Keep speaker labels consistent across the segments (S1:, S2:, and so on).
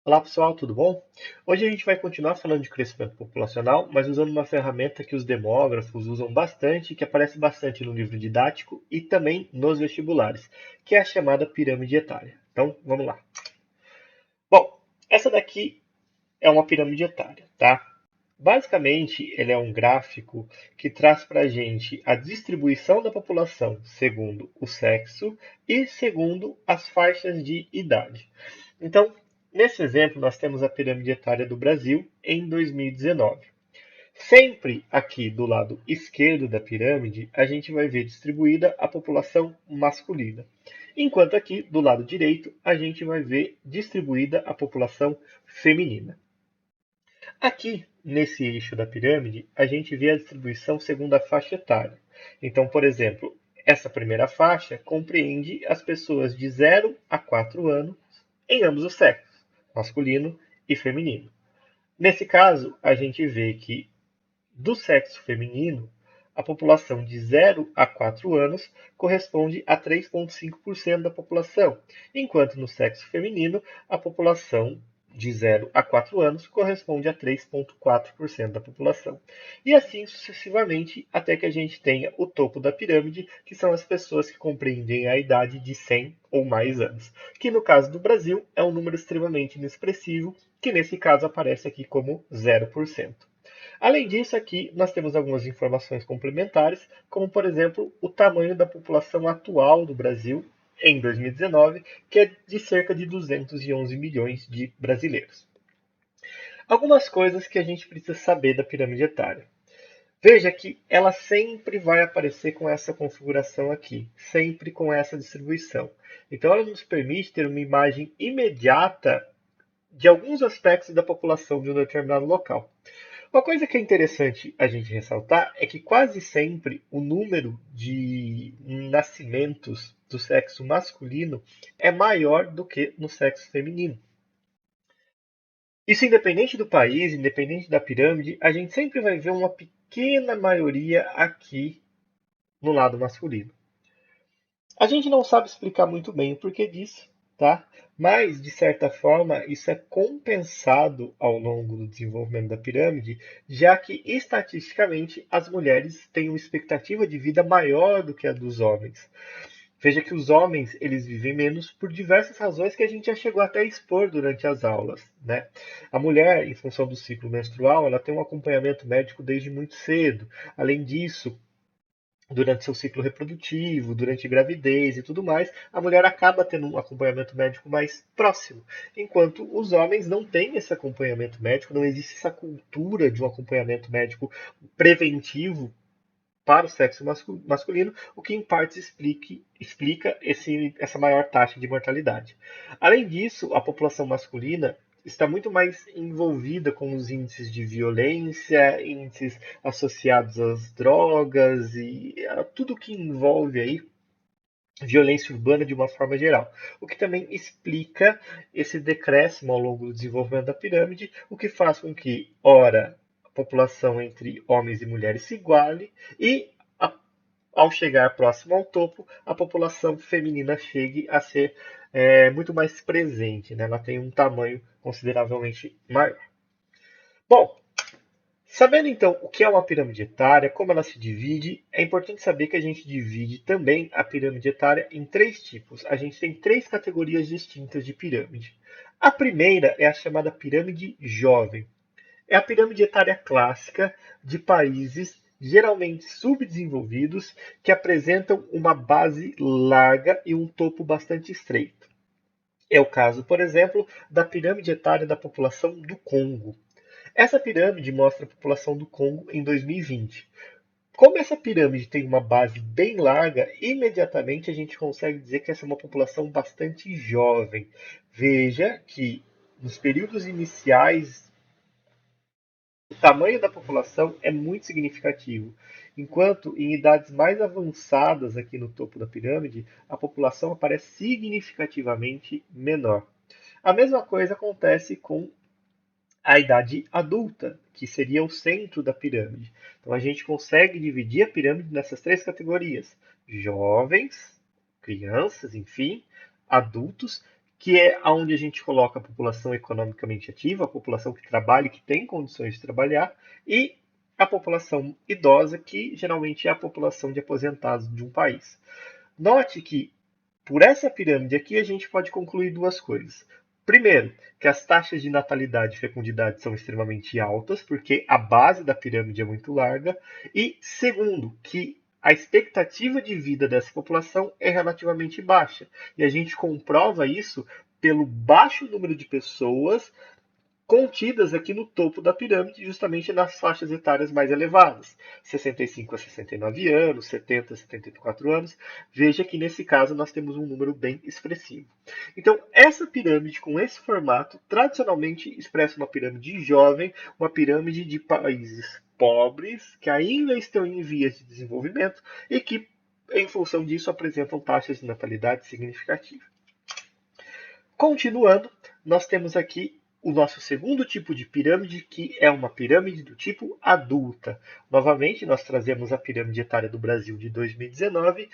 S1: Olá pessoal, tudo bom? Hoje a gente vai continuar falando de crescimento populacional, mas usando uma ferramenta que os demógrafos usam bastante, que aparece bastante no livro didático e também nos vestibulares, que é a chamada pirâmide etária. Então, vamos lá. Bom, essa daqui é uma pirâmide etária, tá? Basicamente, ele é um gráfico que traz para a gente a distribuição da população segundo o sexo e segundo as faixas de idade. Então, nesse exemplo, nós temos a pirâmide etária do Brasil em 2019. Sempre aqui do lado esquerdo da pirâmide, a gente vai ver distribuída a população masculina, enquanto aqui do lado direito, a gente vai ver distribuída a população feminina. Aqui, nesse eixo da pirâmide, a gente vê a distribuição segundo a faixa etária. Então, por exemplo, essa primeira faixa compreende as pessoas de 0 a 4 anos em ambos os sexos, masculino e feminino. Nesse caso, a gente vê que do sexo feminino, a população de 0 a 4 anos corresponde a 3,5% da população, enquanto no sexo feminino, a população de 0 a 4 anos corresponde a 3,4% da população. E assim sucessivamente, até que a gente tenha o topo da pirâmide, que são as pessoas que compreendem a idade de 100 ou mais anos, que no caso do Brasil é um número extremamente inexpressivo, que nesse caso aparece aqui como 0%. Além disso, aqui nós temos algumas informações complementares, como por exemplo o tamanho da população atual do Brasil em 2019, que é de cerca de 211 milhões de brasileiros. Algumas coisas que a gente precisa saber da pirâmide etária. Veja que ela sempre vai aparecer com essa configuração aqui, sempre com essa distribuição. Então, ela nos permite ter uma imagem imediata de alguns aspectos da população de um determinado local. Uma coisa que é interessante a gente ressaltar é que quase sempre o número de nascimentos do sexo masculino é maior do que no sexo feminino. Isso independente do país, independente da pirâmide, a gente sempre vai ver uma pequena maioria aqui no lado masculino. A gente não sabe explicar muito bem o porquê disso, tá? Mas, de certa forma, isso é compensado ao longo do desenvolvimento da pirâmide, já que estatisticamente as mulheres têm uma expectativa de vida maior do que a dos homens. Veja que os homens eles vivem menos por diversas razões que a gente já chegou até a expor durante as aulas, né? A mulher, em função do ciclo menstrual, ela tem um acompanhamento médico desde muito cedo. Além disso, durante seu ciclo reprodutivo, durante a gravidez e tudo mais, a mulher acaba tendo um acompanhamento médico mais próximo, enquanto os homens não têm esse acompanhamento médico, não existe essa cultura de um acompanhamento médico preventivo para o sexo masculino, o que em partes explica essa maior taxa de mortalidade. Além disso, a população masculina está muito mais envolvida com os índices de violência, índices associados às drogas e a tudo que envolve aí violência urbana de uma forma geral, o que também explica esse decréscimo ao longo do desenvolvimento da pirâmide, o que faz com que, ora, a população entre homens e mulheres se iguale e, ao chegar próximo ao topo, a população feminina chegue a ser muito mais presente, né? Ela tem um tamanho consideravelmente maior. Bom, sabendo então o que é uma pirâmide etária, como ela se divide, é importante saber que a gente divide também a pirâmide etária em três tipos. A gente tem três categorias distintas de pirâmide. A primeira é a chamada pirâmide jovem. É a pirâmide etária clássica de países geralmente subdesenvolvidos que apresentam uma base larga e um topo bastante estreito. É o caso, por exemplo, da pirâmide etária da população do Congo. Essa pirâmide mostra a população do Congo em 2020. Como essa pirâmide tem uma base bem larga, imediatamente a gente consegue dizer que essa é uma população bastante jovem. Veja que nos períodos iniciais o tamanho da população é muito significativo, enquanto em idades mais avançadas aqui no topo da pirâmide, a população aparece significativamente menor. A mesma coisa acontece com a idade adulta, que seria o centro da pirâmide. Então a gente consegue dividir a pirâmide nessas três categorias: jovens, crianças, enfim, adultos, que é onde a gente coloca a população economicamente ativa, a população que trabalha e que tem condições de trabalhar, e a população idosa, que geralmente é a população de aposentados de um país. Note que, por essa pirâmide aqui, a gente pode concluir duas coisas. Primeiro, que as taxas de natalidade e fecundidade são extremamente altas, porque a base da pirâmide é muito larga. E segundo, que a expectativa de vida dessa população é relativamente baixa. E a gente comprova isso pelo baixo número de pessoas contidas aqui no topo da pirâmide, justamente nas faixas etárias mais elevadas, 65 a 69 anos, 70 a 74 anos. Veja que nesse caso nós temos um número bem expressivo. Então, essa pirâmide com esse formato, tradicionalmente expressa uma pirâmide jovem, uma pirâmide de países pobres, que ainda estão em vias de desenvolvimento e que, em função disso, apresentam taxas de natalidade significativas. Continuando, nós temos aqui o nosso segundo tipo de pirâmide, que é uma pirâmide do tipo adulta. Novamente, nós trazemos a pirâmide etária do Brasil de 2019,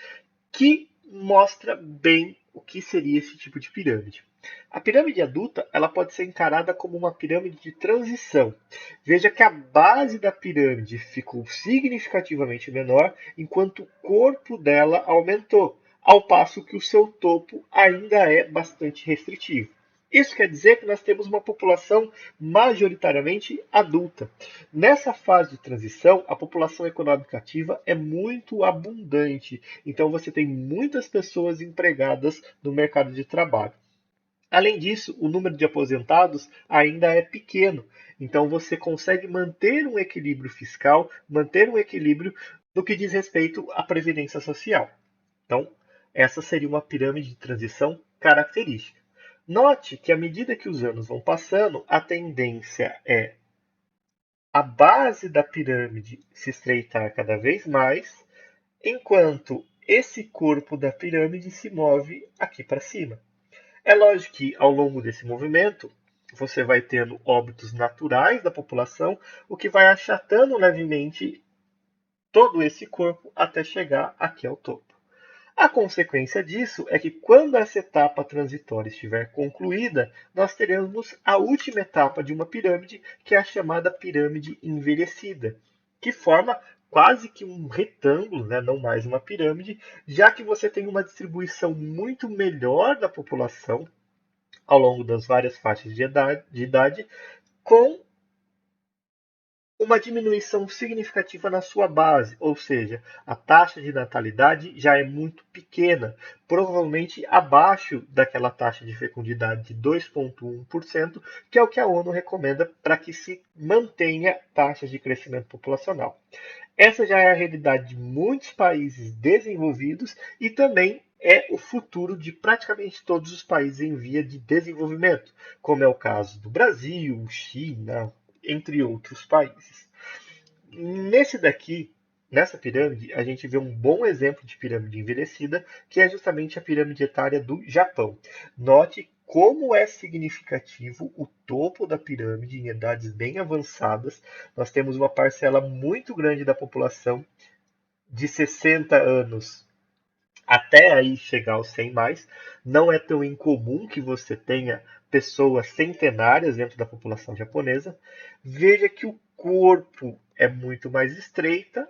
S1: que mostra bem o que seria esse tipo de pirâmide. A pirâmide adulta ela pode ser encarada como uma pirâmide de transição. Veja que a base da pirâmide ficou significativamente menor, enquanto o corpo dela aumentou, ao passo que o seu topo ainda é bastante restritivo. Isso quer dizer que nós temos uma população majoritariamente adulta. Nessa fase de transição, a população econômica ativa é muito abundante, então você tem muitas pessoas empregadas no mercado de trabalho. Além disso, o número de aposentados ainda é pequeno, então você consegue manter um equilíbrio fiscal, manter um equilíbrio no que diz respeito à previdência social. Então, essa seria uma pirâmide de transição característica. Note que à medida que os anos vão passando, a tendência é a base da pirâmide se estreitar cada vez mais, enquanto esse corpo da pirâmide se move aqui para cima. É lógico que ao longo desse movimento você vai tendo óbitos naturais da população, o que vai achatando levemente todo esse corpo até chegar aqui ao topo. A consequência disso é que quando essa etapa transitória estiver concluída, nós teremos a última etapa de uma pirâmide, que é a chamada pirâmide envelhecida, que forma quase que um retângulo, né, não mais uma pirâmide, já que você tem uma distribuição muito melhor da população ao longo das várias faixas de idade, com uma diminuição significativa na sua base, ou seja, a taxa de natalidade já é muito pequena, provavelmente abaixo daquela taxa de fecundidade de 2,1%, que é o que a ONU recomenda para que se mantenha taxas de crescimento populacional. Essa já é a realidade de muitos países desenvolvidos e também é o futuro de praticamente todos os países em via de desenvolvimento, como é o caso do Brasil, China, entre outros países. Nesse daqui, nessa pirâmide, a gente vê um bom exemplo de pirâmide envelhecida, que é justamente a pirâmide etária do Japão. Note como é significativo o topo da pirâmide em idades bem avançadas. Nós temos uma parcela muito grande da população de 60 anos até aí chegar aos 100 mais. Não é tão incomum que você tenha pessoas centenárias dentro da população japonesa. Veja que o corpo é muito mais estreito,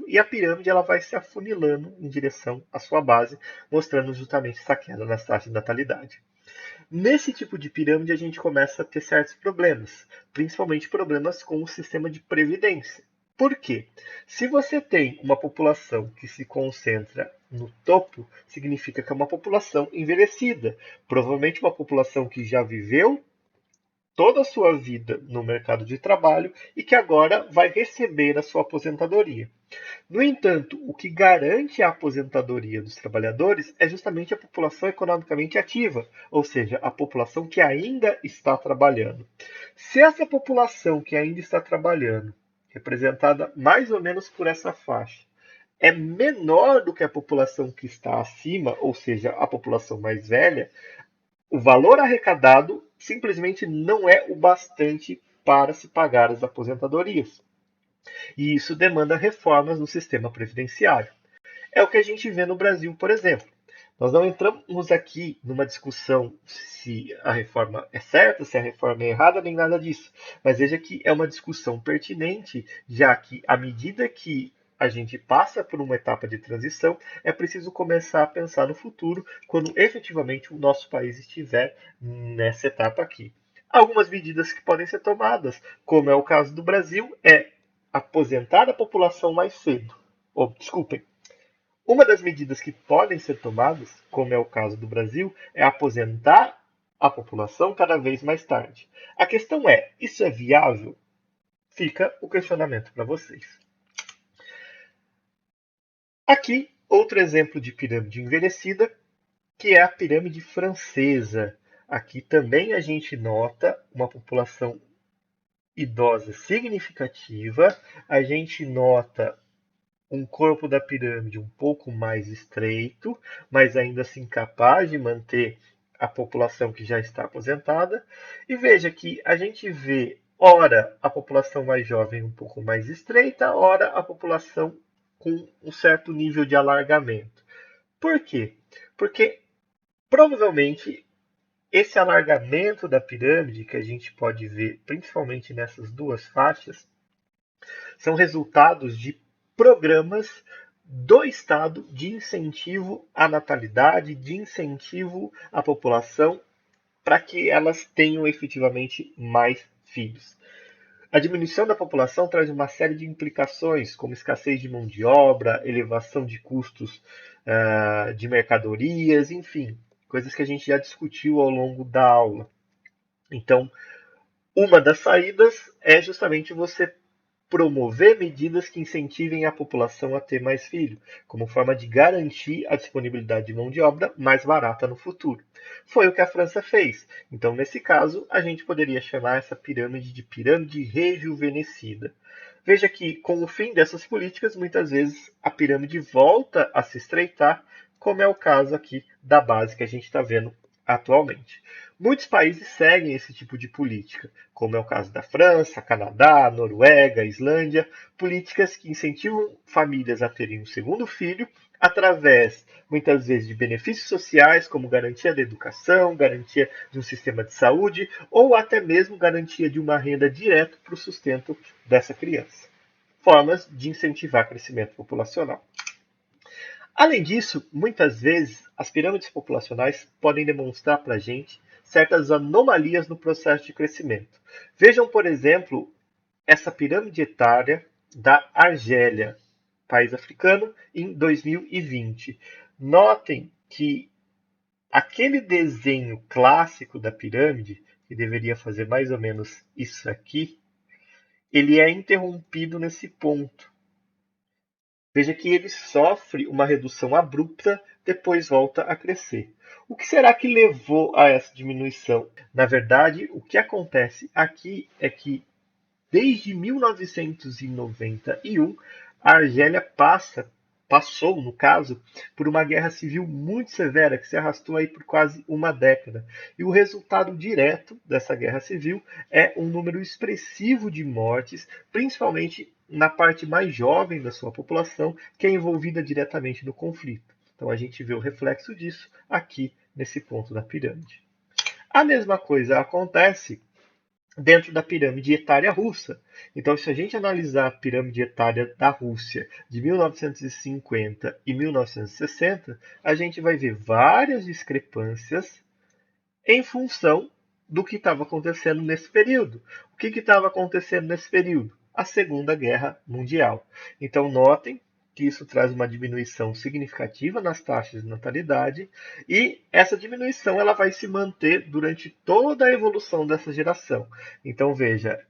S1: e a pirâmide ela vai se afunilando em direção à sua base, mostrando justamente essa queda nas taxas de natalidade. Nesse tipo de pirâmide, a gente começa a ter certos problemas, principalmente problemas com o sistema de previdência. Por quê? Se você tem uma população que se concentra no topo, significa que é uma população envelhecida, provavelmente uma população que já viveu toda a sua vida no mercado de trabalho e que agora vai receber a sua aposentadoria. No entanto, o que garante a aposentadoria dos trabalhadores é justamente a população economicamente ativa, ou seja, a população que ainda está trabalhando. Se essa população que ainda está trabalhando, representada mais ou menos por essa faixa, é menor do que a população que está acima, ou seja, a população mais velha, o valor arrecadado simplesmente não é o bastante para se pagar as aposentadorias. E isso demanda reformas no sistema previdenciário. É o que a gente vê no Brasil, por exemplo. Nós não entramos aqui numa discussão se a reforma é certa, se a reforma é errada, nem nada disso. Mas veja que é uma discussão pertinente, já que à medida que a gente passa por uma etapa de transição, é preciso começar a pensar no futuro, quando efetivamente o nosso país estiver nessa etapa aqui. Algumas medidas que podem ser tomadas, como é o caso do Brasil, é aposentar a população mais cedo. Ou, desculpem, uma das medidas que podem ser tomadas, como é o caso do Brasil, é aposentar a população cada vez mais tarde. A questão é: isso é viável? Fica o questionamento para vocês. Aqui, outro exemplo de pirâmide envelhecida, que é a pirâmide francesa. Aqui também a gente nota uma população idosa significativa, a gente nota um corpo da pirâmide um pouco mais estreito, mas ainda assim capaz de manter a população que já está aposentada. E veja que a gente vê, ora, a população mais jovem um pouco mais estreita, ora, a população com um certo nível de alargamento. Por quê? Porque provavelmente esse alargamento da pirâmide, que a gente pode ver principalmente nessas duas faixas, são resultados de programas do Estado de incentivo à natalidade, de incentivo à população para que elas tenham efetivamente mais filhos. A diminuição da população traz uma série de implicações, como escassez de mão de obra, elevação de custos de mercadorias, enfim, coisas que a gente já discutiu ao longo da aula. Então, uma das saídas é justamente você promover medidas que incentivem a população a ter mais filhos, como forma de garantir a disponibilidade de mão de obra mais barata no futuro. Foi o que a França fez. Então, nesse caso, a gente poderia chamar essa pirâmide de pirâmide rejuvenescida. Veja que, com o fim dessas políticas, muitas vezes a pirâmide volta a se estreitar, como é o caso aqui da base que a gente está vendo atualmente. Muitos países seguem esse tipo de política, como é o caso da França, Canadá, Noruega, Islândia, políticas que incentivam famílias a terem um segundo filho através, muitas vezes, de benefícios sociais, como garantia da educação, garantia de um sistema de saúde ou até mesmo garantia de uma renda direta para o sustento dessa criança. Formas de incentivar crescimento populacional. Além disso, muitas vezes as pirâmides populacionais podem demonstrar para a gente certas anomalias no processo de crescimento. Vejam, por exemplo, essa pirâmide etária da Argélia, país africano, em 2020. Notem que aquele desenho clássico da pirâmide, que deveria fazer mais ou menos isso aqui, ele é interrompido nesse ponto. Veja que ele sofre uma redução abrupta, depois volta a crescer. O que será que levou a essa diminuição? Na verdade, o que acontece aqui é que, desde 1991, a Argélia passou, no caso, por uma guerra civil muito severa que se arrastou aí por quase uma década. E o resultado direto dessa guerra civil é um número expressivo de mortes, principalmente na parte mais jovem da sua população, que é envolvida diretamente no conflito. Então a gente vê o reflexo disso aqui nesse ponto da pirâmide. A mesma coisa acontece dentro da pirâmide etária russa. Então, se a gente analisar a pirâmide etária da Rússia de 1950 e 1960, a gente vai ver várias discrepâncias em função do que estava acontecendo nesse período. O que estava acontecendo nesse período? A Segunda Guerra Mundial. Então, notem que isso traz uma diminuição significativa nas taxas de natalidade e essa diminuição ela vai se manter durante toda a evolução dessa geração. Então, veja,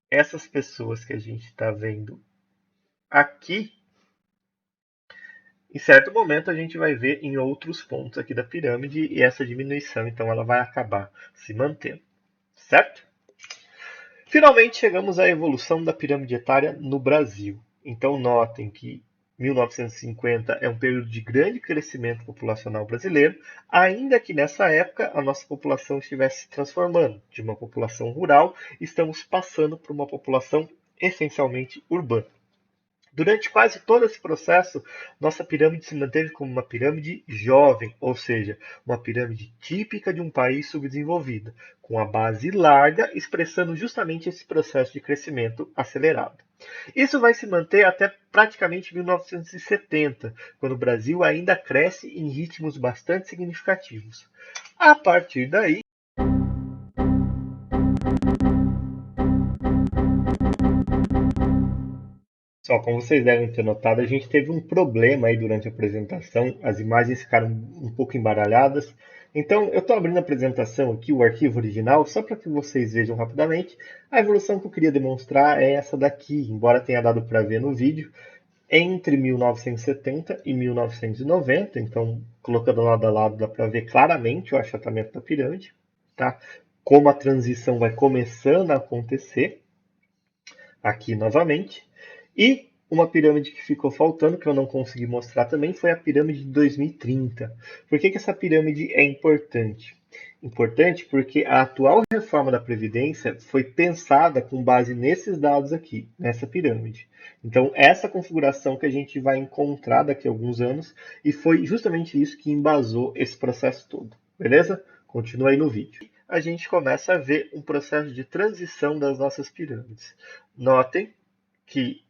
S1: essas pessoas que a gente está vendo aqui, em certo momento a gente vai ver em outros pontos aqui da pirâmide e essa diminuição, então, ela vai acabar se mantendo, certo? Finalmente chegamos à evolução da pirâmide etária no Brasil. Então notem que 1950 é um período de grande crescimento populacional brasileiro, ainda que nessa época a nossa população estivesse se transformando de uma população rural, estamos passando por uma população essencialmente urbana. Durante quase todo esse processo, nossa pirâmide se manteve como uma pirâmide jovem, ou seja, uma pirâmide típica de um país subdesenvolvido, com a base larga, expressando justamente esse processo de crescimento acelerado. Isso vai se manter até praticamente 1970, quando o Brasil ainda cresce em ritmos bastante significativos. A partir daí, só como vocês devem ter notado, a gente teve um problema aí durante a apresentação, as imagens ficaram um pouco embaralhadas. Então, eu estou abrindo a apresentação aqui, o arquivo original, só para que vocês vejam rapidamente. A evolução que eu queria demonstrar é essa daqui, embora tenha dado para ver no vídeo, entre 1970 e 1990. Então, colocando lado a lado, dá para ver claramente o achatamento da pirâmide, tá? Como a transição vai começando a acontecer aqui novamente. E uma pirâmide que ficou faltando, que eu não consegui mostrar também, foi a pirâmide de 2030. Por que essa pirâmide é importante? Importante porque a atual reforma da Previdência foi pensada com base nesses dados aqui, nessa pirâmide. Então, essa configuração que a gente vai encontrar daqui a alguns anos, e foi justamente isso que embasou esse processo todo. Beleza? Continua aí no vídeo. A gente começa a ver um processo de transição das nossas pirâmides. Notem que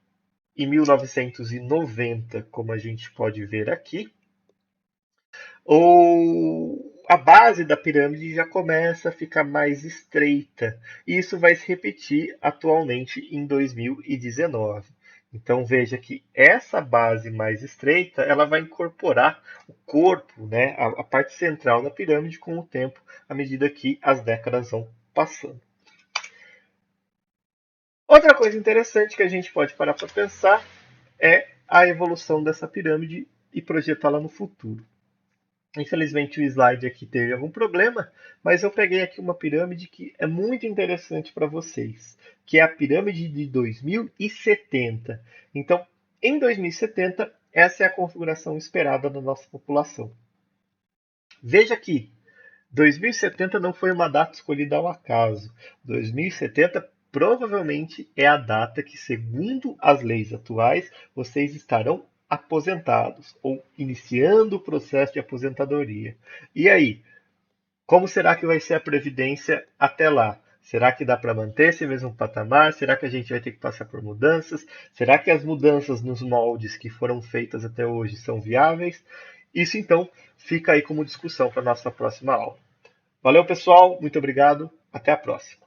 S1: em 1990, como a gente pode ver aqui, a base da pirâmide já começa a ficar mais estreita. E isso vai se repetir atualmente em 2019. Então veja que essa base mais estreita, ela vai incorporar o corpo, né, a parte central da pirâmide com o tempo, à medida que as décadas vão passando. Outra coisa interessante que a gente pode parar para pensar é a evolução dessa pirâmide e projetá-la no futuro. Infelizmente o slide aqui teve algum problema, mas eu peguei aqui uma pirâmide que é muito interessante para vocês, que é a pirâmide de 2070. Então, em 2070, essa é a configuração esperada da nossa população. Veja que 2070 não foi uma data escolhida ao acaso. 2070 provavelmente é a data que, segundo as leis atuais, vocês estarão aposentados ou iniciando o processo de aposentadoria. E aí, como será que vai ser a previdência até lá? Será que dá para manter esse mesmo patamar? Será que a gente vai ter que passar por mudanças? Será que as mudanças nos moldes que foram feitas até hoje são viáveis? Isso então fica aí como discussão para a nossa próxima aula. Valeu, pessoal. Muito obrigado. Até a próxima.